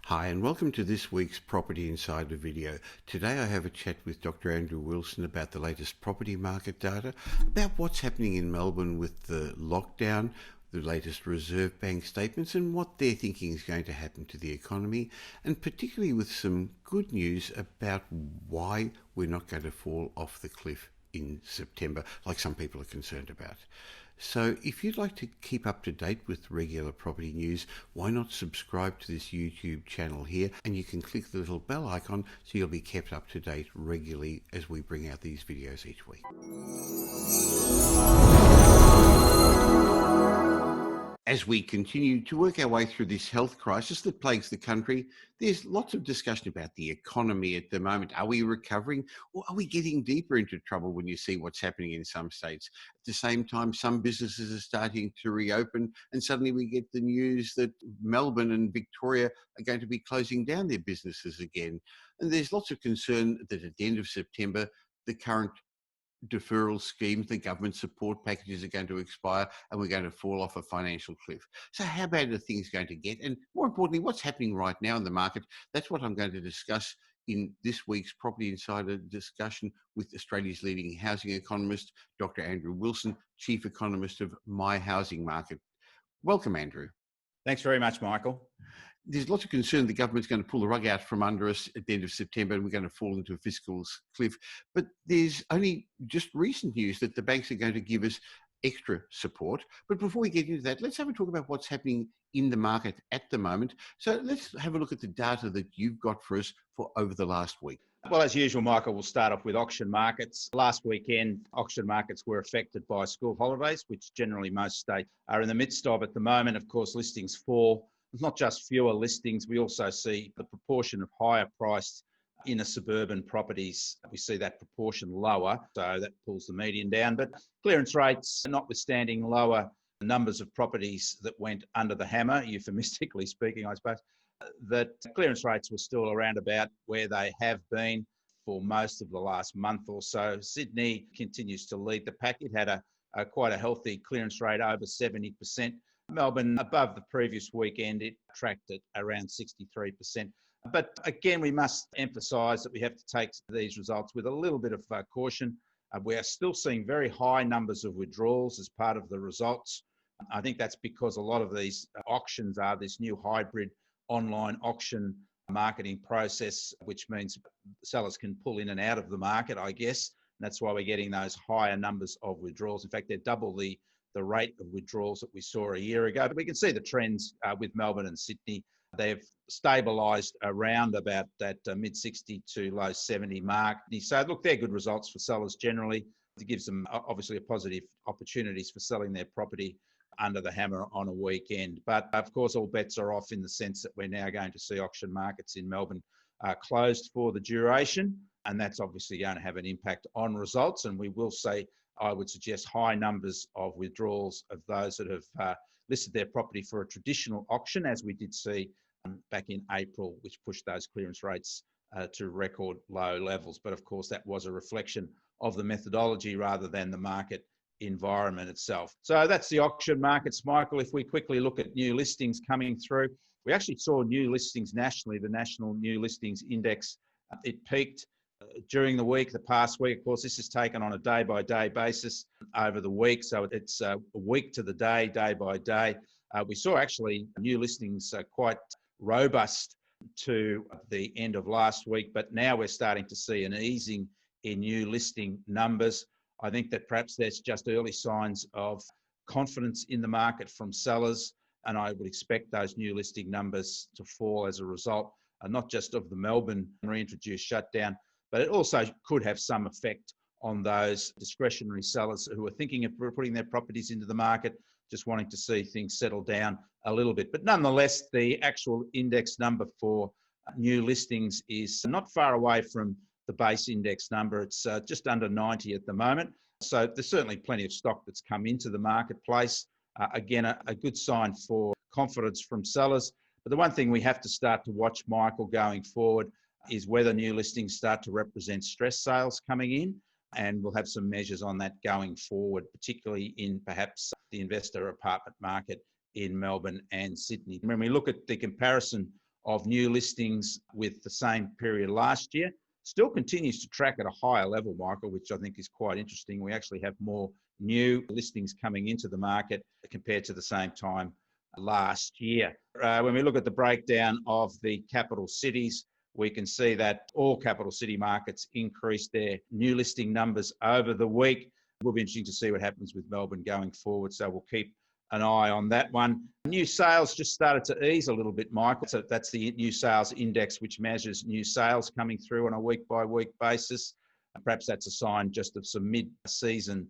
Hi and welcome to this week's Property Insider video. Today I have a chat with Dr. Andrew Wilson about the latest property market data, about what's happening in Melbourne with the lockdown, the latest Reserve Bank statements and what they're thinking is going to happen to the economy, and particularly with some good news about why we're not going to fall off the cliff in September like some people are concerned about. So if you'd like to keep up to date with regular property news, why not subscribe to this YouTube channel here, and you can click the little bell icon so you'll be kept up to date regularly as we bring out these videos each week. As we continue to work our way through this health crisis that plagues the country, there's lots of discussion about the economy at the moment. Are we recovering, or are we getting deeper into trouble when you see what's happening in some states? At the same time, some businesses are starting to reopen, and suddenly we get the news that Melbourne and Victoria are going to be closing down their businesses again. And there's lots of concern that at the end of September, the current deferral schemes, the government support packages are going to expire and we're going to fall off a financial cliff. So how bad are things going to get? And more importantly, what's happening right now in the market? That's what I'm going to discuss in this week's Property Insider discussion with Australia's leading housing economist, Dr. Andrew Wilson, Chief Economist of My Housing Market. Welcome, Andrew. Thanks very much, Michael. There's lots of concern the government's going to pull the rug out from under us at the end of September and we're going to fall into a fiscal cliff. But there's only just recent news that the banks are going to give us extra support. But before we get into that, let's have a talk about what's happening in the market at the moment. So let's have a look at the data that you've got for us for over the last week. Well, as usual, Michael, we'll start off with auction markets. Last weekend, auction markets were affected by school holidays, which generally most states are in the midst of at the moment. Of course, listings fall. It's not just fewer listings. We also see the proportion of higher priced inner suburban properties. We see that proportion lower, so that pulls the median down. But clearance rates, notwithstanding lower numbers of properties that went under the hammer, euphemistically speaking, I suppose, that clearance rates were still around about where they have been for most of the last month or so. Sydney continues to lead the pack. It had quite a healthy clearance rate, over 70%. Melbourne, above the previous weekend, it tracked at around 63%. But again, we must emphasise that we have to take these results with a little bit of caution. We are still seeing very high numbers of withdrawals as part of the results. I think that's because a lot of these auctions are this new hybrid online auction marketing process, which means sellers can pull in and out of the market, I guess. And that's why we're getting those higher numbers of withdrawals. In fact, they're double the rate of withdrawals that we saw a year ago. But we can see the trends with Melbourne and Sydney. They've stabilised around about that mid-60 to low 70 mark. So look, they're good results for sellers generally. It gives them obviously a positive opportunities for selling their property under the hammer on a weekend. But of course, all bets are off in the sense that we're now going to see auction markets in Melbourne closed for the duration. And that's obviously going to have an impact on results. And we will see, I would suggest, high numbers of withdrawals of those that have listed their property for a traditional auction, as we did see back in April, which pushed those clearance rates to record low levels. But of course, that was a reflection of the methodology rather than the market environment itself. So that's the auction markets, Michael. If we quickly look at new listings coming through, we actually saw new listings nationally. The National New Listings Index, it peaked during the week, the past week. Of course, this is taken on a day-by-day basis over the week. So it's a week to the day, day by day. We saw actually new listings quite robust to the end of last week, but now we're starting to see an easing in new listing numbers. I think that perhaps there's just early signs of confidence in the market from sellers, and I would expect those new listing numbers to fall as a result, not just of the Melbourne reintroduced shutdown, but it also could have some effect on those discretionary sellers who are thinking of putting their properties into the market, just wanting to see things settle down a little bit. But nonetheless, the actual index number for new listings is not far away from the base index number. It's just under 90 at the moment. So there's certainly plenty of stock that's come into the marketplace. Again, a good sign for confidence from sellers. But the one thing we have to start to watch, Michael, going forward is whether new listings start to represent stress sales coming in. And we'll have some measures on that going forward, particularly in perhaps the investor apartment market in Melbourne and Sydney. When we look at the comparison of new listings with the same period last year. Still continues to track at a higher level, Michael, which I think is quite interesting. We actually have more new listings coming into the market compared to the same time last year. When we look at the breakdown of the capital cities, we can see that all capital city markets increased their new listing numbers over the week. It will be interesting to see what happens with Melbourne going forward, so we'll keep an eye on that one. New sales just started to ease a little bit, Michael. So that's the new sales index, which measures new sales coming through on a week-by-week basis. Perhaps that's a sign just of some mid-season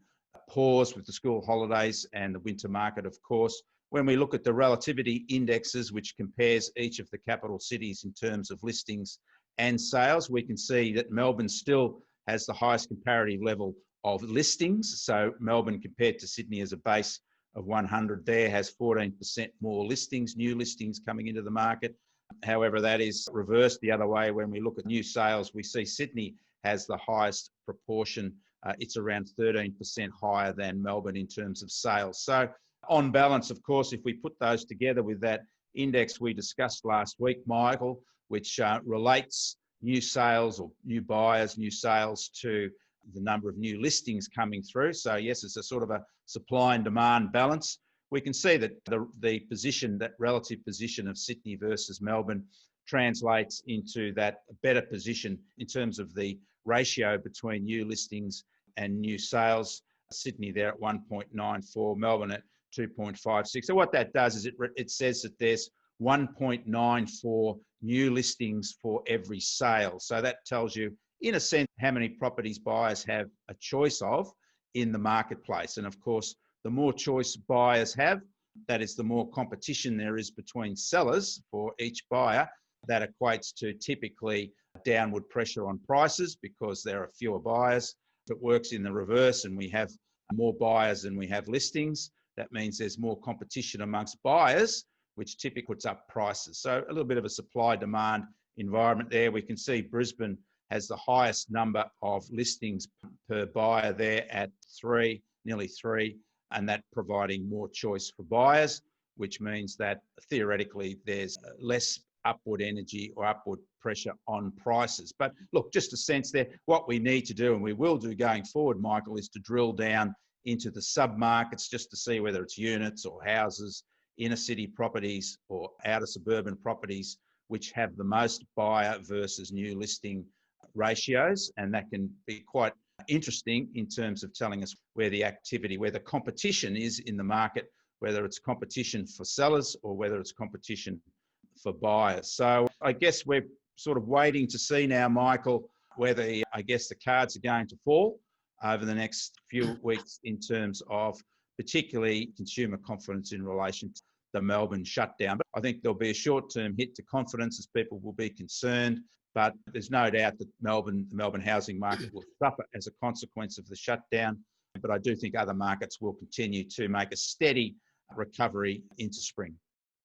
pause with the school holidays and the winter market, of course. When we look at the relativity indexes, which compares each of the capital cities in terms of listings and sales, we can see that Melbourne still has the highest comparative level of listings. So Melbourne, compared to Sydney as a base of 100 there, has 14% more listings, new listings coming into the market. However, that is reversed the other way. When we look at new sales, we see Sydney has the highest proportion. It's around 13% higher than Melbourne in terms of sales. So on balance, of course, if we put those together with that index we discussed last week, Michael, which relates new sales or new buyers, new sales to the number of new listings coming through. So yes, it's a sort of a supply and demand balance. We can see that the position, that relative position of Sydney versus Melbourne translates into that better position in terms of the ratio between new listings and new sales. Sydney there at 1.94, Melbourne at 2.56. So what that does is it says that there's 1.94 new listings for every sale. So that tells you, in a sense, how many properties buyers have a choice of in the marketplace. And of course, the more choice buyers have, that is, the more competition there is between sellers for each buyer. That equates to typically downward pressure on prices because there are fewer buyers. If it works in the reverse and we have more buyers than we have listings, that means there's more competition amongst buyers, which typically puts up prices. So a little bit of a supply-demand environment there. We can see Brisbane has the highest number of listings per buyer there at 3, nearly 3, and that providing more choice for buyers, which means that theoretically there's less upward energy or upward pressure on prices. But look, just a sense there, what we need to do, and we will do going forward, Michael, is to drill down into the sub-markets just to see whether it's units or houses, inner city properties or outer suburban properties, which have the most buyer versus new listing ratios. And that can be quite interesting in terms of telling us where the activity, where the competition is in the market, whether it's competition for sellers or whether it's competition for buyers. So I guess we're sort of waiting to see now, Michael, whether the cards are going to fall over the next few weeks in terms of particularly consumer confidence in relation to the Melbourne shutdown. But I think there'll be a short-term hit to confidence as people will be concerned. But there's no doubt that the Melbourne housing market will suffer as a consequence of the shutdown. But I do think other markets will continue to make a steady recovery into spring.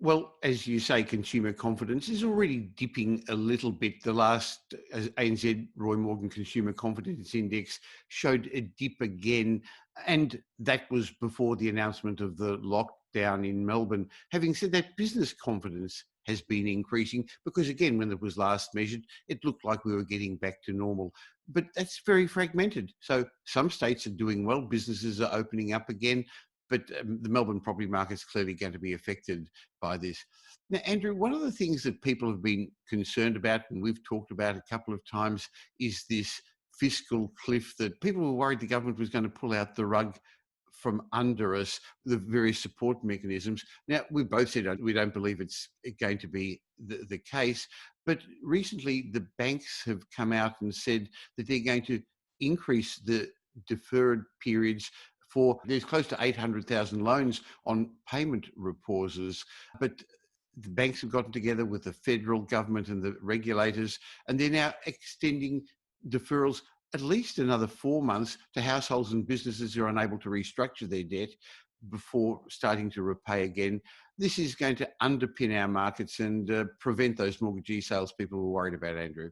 Well, as you say, consumer confidence is already dipping a little bit. The last ANZ Roy Morgan Consumer Confidence Index showed a dip again, and that was before the announcement of the lockdown in Melbourne. Having said that, business confidence has been increasing because, again, when it was last measured, it looked like we were getting back to normal. But that's very fragmented. So some states are doing well, businesses are opening up again, but the Melbourne property market's clearly going to be affected by this. Now, Andrew, one of the things that people have been concerned about, and we've talked about a couple of times, is this fiscal cliff that people were worried the government was going to pull out the rug from under us, the various support mechanisms. Now, we both said we don't believe it's going to be the case, but recently the banks have come out and said that they're going to increase the deferred periods for, there's close to 800,000 loans on payment pauses, but the banks have gotten together with the federal government and the regulators, and they're now extending deferrals at least another 4 months to households and businesses who are unable to restructure their debt before starting to repay again. This is going to underpin our markets and prevent those mortgagee sales people were worried about, Andrew.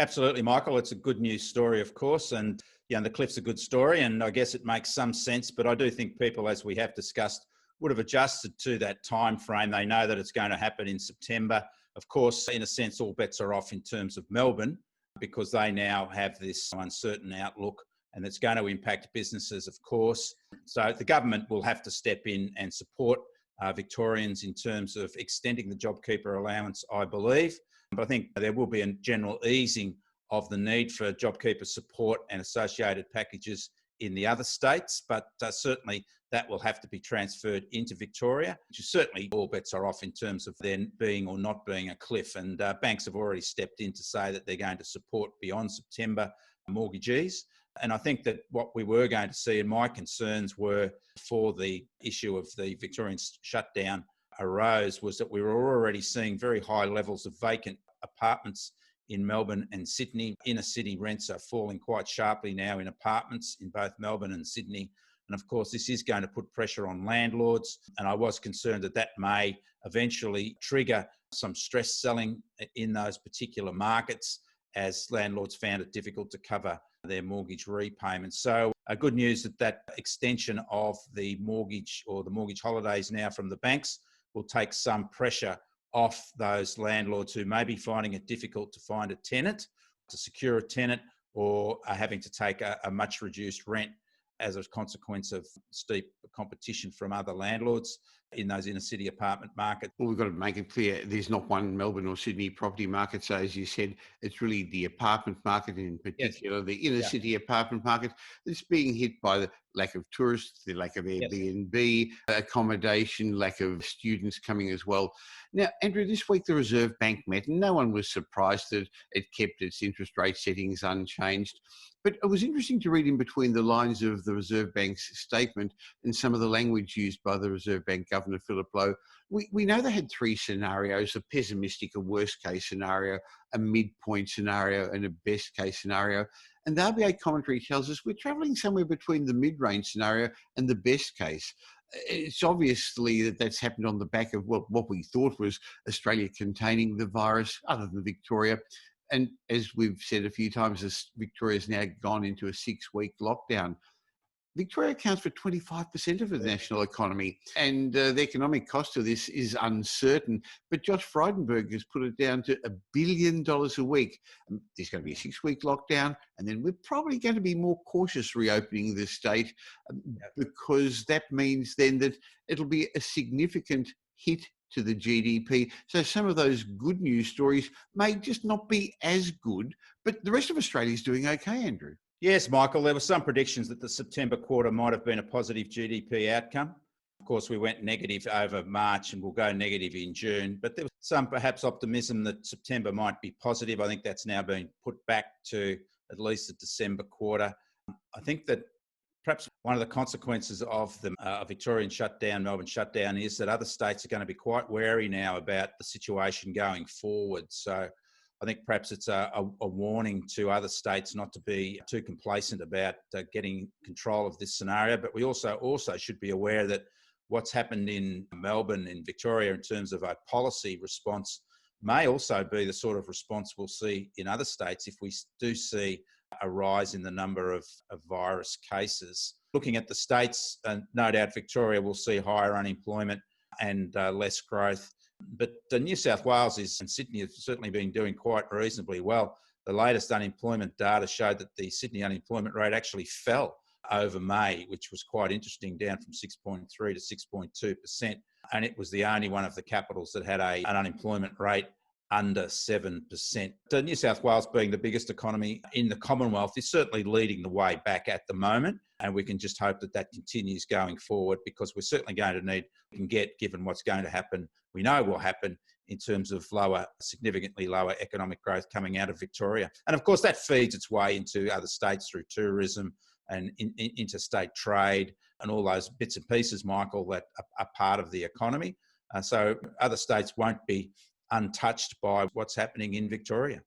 Absolutely, Michael. It's a good news story, of course, and the cliff's a good story, and I guess it makes some sense, but I do think people, as we have discussed, would have adjusted to that time frame. They know that it's going to happen in September. Of course, in a sense, all bets are off in terms of Melbourne because they now have this uncertain outlook and it's going to impact businesses, of course. So the government will have to step in and support Victorians in terms of extending the JobKeeper allowance, I believe. But I think there will be a general easing of the need for JobKeeper support and associated packages in the other states, but certainly that will have to be transferred into Victoria, which is certainly all bets are off in terms of there being or not being a cliff. And banks have already stepped in to say that they're going to support beyond September mortgagees. And I think that what we were going to see, and my concerns were for the issue of the Victorian shutdown arose, was that we were already seeing very high levels of vacant apartments in Melbourne and Sydney. Inner city rents are falling quite sharply now in apartments in both Melbourne and Sydney. And of course, this is going to put pressure on landlords. And I was concerned that that may eventually trigger some stress selling in those particular markets as landlords found it difficult to cover their mortgage repayments. So good news that extension of the mortgage or the mortgage holidays now from the banks will take some pressure off those landlords who may be finding it difficult to find a tenant, to secure a tenant, or are having to take a much reduced rent as a consequence of steep competition from other landlords in those inner city apartment markets. Well, we've got to make it clear there's not one Melbourne or Sydney property market. So as you said, it's really the apartment market, in particular, the inner city apartment market, that's being hit by the lack of tourists, the lack of Airbnb, accommodation, lack of students coming as well. Now, Andrew, this week the Reserve Bank met and no one was surprised that it kept its interest rate settings unchanged. But it was interesting to read in between the lines of the Reserve Bank's statement and some of the language used by the Reserve Bank Governor Philip Lowe. We know they had three scenarios: a pessimistic, a worst case scenario, a midpoint scenario, and a best case scenario. And the RBA commentary tells us we're travelling somewhere between the mid-range scenario and the best case. It's obviously that's happened on the back of what we thought was Australia containing the virus, other than Victoria. And as we've said a few times, Victoria's now gone into a 6-week lockdown. Victoria accounts for 25% of the national economy, and the economic cost of this is uncertain. But Josh Frydenberg has put it down to $1 billion a week. There's going to be a 6-week lockdown, and then we're probably going to be more cautious reopening the state because that means then that it'll be a significant hit to the GDP. So some of those good news stories may just not be as good, but the rest of Australia is doing okay, Andrew. Yes, Michael, there were some predictions that the September quarter might have been a positive GDP outcome. Of course, we went negative over March and we'll go negative in June, but there was some perhaps optimism that September might be positive. I think that's now been put back to at least the December quarter. I think that perhaps one of the consequences of the Victorian shutdown, Melbourne shutdown, is that other states are going to be quite wary now about the situation going forward. So I think perhaps it's a warning to other states not to be too complacent about getting control of this scenario. But we also should be aware that what's happened in Melbourne, in Victoria, in terms of a policy response may also be the sort of response we'll see in other states if we do see a rise in the number of virus cases. Looking at the states, no doubt Victoria will see higher unemployment and less growth. But New South Wales and Sydney have certainly been doing quite reasonably well. The latest unemployment data showed that the Sydney unemployment rate actually fell over May, which was quite interesting, down from 6.3 to 6.2%. And it was the only one of the capitals that had an unemployment rate under 7%. So New South Wales, being the biggest economy in the Commonwealth, is certainly leading the way back at the moment. And we can just hope that that continues going forward, because we're certainly going to need, given what's going to happen, we know will happen in terms of significantly lower economic growth coming out of Victoria. And of course, that feeds its way into other states through tourism and interstate trade and all those bits and pieces, Michael, that are part of the economy. So other states won't be untouched by what's happening in Victoria.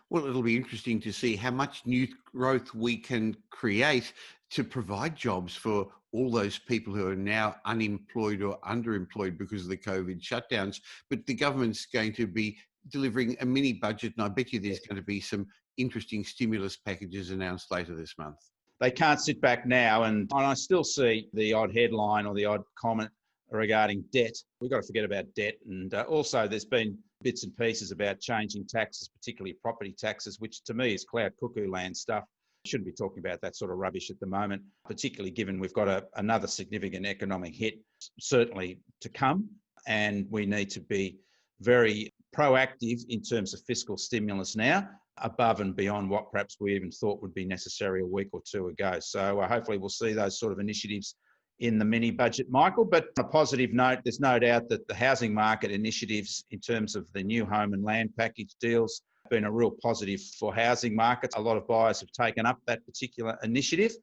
Well, it'll be interesting to see how much new growth we can create to provide jobs for all those people who are now unemployed or underemployed because of the COVID shutdowns. But the government's going to be delivering a mini budget, and I bet you there's going to be some interesting stimulus packages announced later this month. They can't sit back now, and I still see the odd headline or the odd comment regarding debt. We've got to forget about debt. And also there's been bits and pieces about changing taxes, particularly property taxes, which to me is cloud cuckoo land stuff. Shouldn't be talking about that sort of rubbish at the moment, particularly given we've got another significant economic hit certainly to come, and we need to be very proactive in terms of fiscal stimulus now, above and beyond what perhaps we even thought would be necessary a week or two ago. So hopefully we'll see those sort of initiatives in the mini budget, Michael. But on a positive note, there's no doubt that the housing market initiatives in terms of the new home and land package deals have been a real positive for housing markets. A lot of buyers have taken up that particular initiative.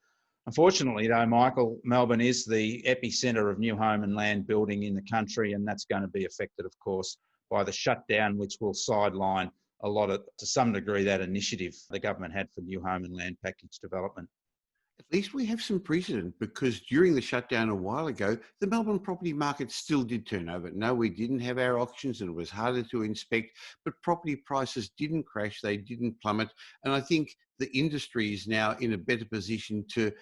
Unfortunately, though, Michael, Melbourne is the epicentre of new home and land building in the country, and that's going to be affected, of course, by the shutdown, which will sideline a lot of, to some degree, that initiative the government had for new home and land package development. At least we have some precedent, because during the shutdown a while ago, the Melbourne property market still did turn over. No, we didn't have our auctions and it was harder to inspect, but property prices didn't crash, they didn't plummet. And I think the industry is now in a better position to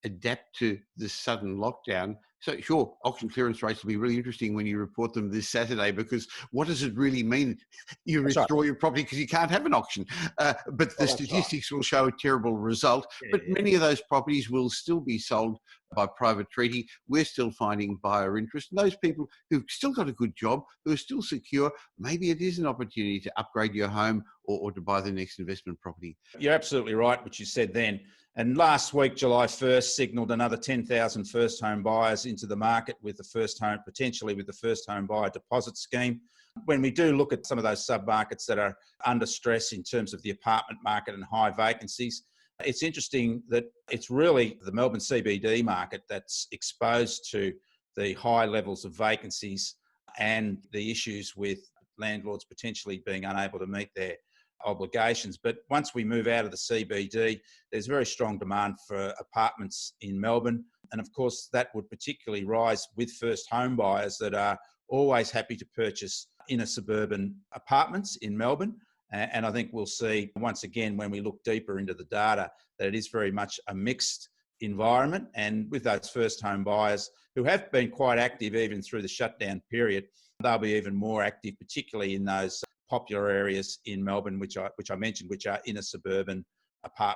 adapt to this sudden lockdown. So sure, auction clearance rates will be really interesting when you report them this Saturday, because what does it really mean? You withdraw your property because you can't have an auction. But the statistics will show a terrible result. But many of those properties will still be sold by private treaty. We're still finding buyer interest. And those people who've still got a good job, who are still secure, maybe it is an opportunity to upgrade your home or to buy the next investment property. You're absolutely right, what you said then. And last week, July 1st, signalled another 10,000 first home buyers into the market with the first home, potentially with the first home buyer deposit scheme. When we do look at some of those sub-markets that are under stress in terms of the apartment market and high vacancies, it's interesting that it's really the Melbourne CBD market that's exposed to the high levels of vacancies and the issues with landlords potentially being unable to meet their obligations. But once we move out of the CBD, there's very strong demand for apartments in Melbourne. And of course, that would particularly rise with first home buyers that are always happy to purchase inner suburban apartments in Melbourne. And I think we'll see once again, when we look deeper into the data, that it is very much a mixed environment. And with those first home buyers who have been quite active even through the shutdown period, they'll be even more active, particularly in those popular areas in Melbourne, which I mentioned, which are inner suburban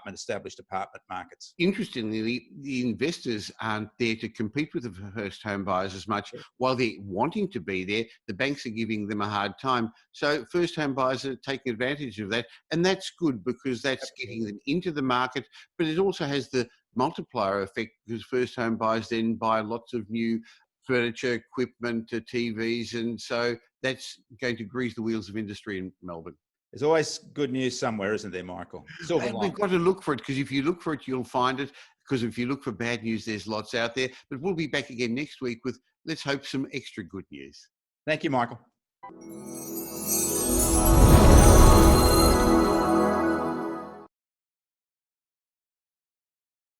established apartment markets. Interestingly, the investors aren't there to compete with the first home buyers as much. While they're wanting to be there, the banks are giving them a hard time. So first home buyers are taking advantage of that. And that's good, because that's getting them into the market, but it also has the multiplier effect, because first home buyers then buy lots of new furniture, equipment, TVs, and so that's going to grease the wheels of industry in Melbourne. There's always good news somewhere, isn't there, Michael? And we've got to look for it, because if you look for it, you'll find it. Because if you look for bad news, there's lots out there. But we'll be back again next week with, let's hope, some extra good news. Thank you, Michael.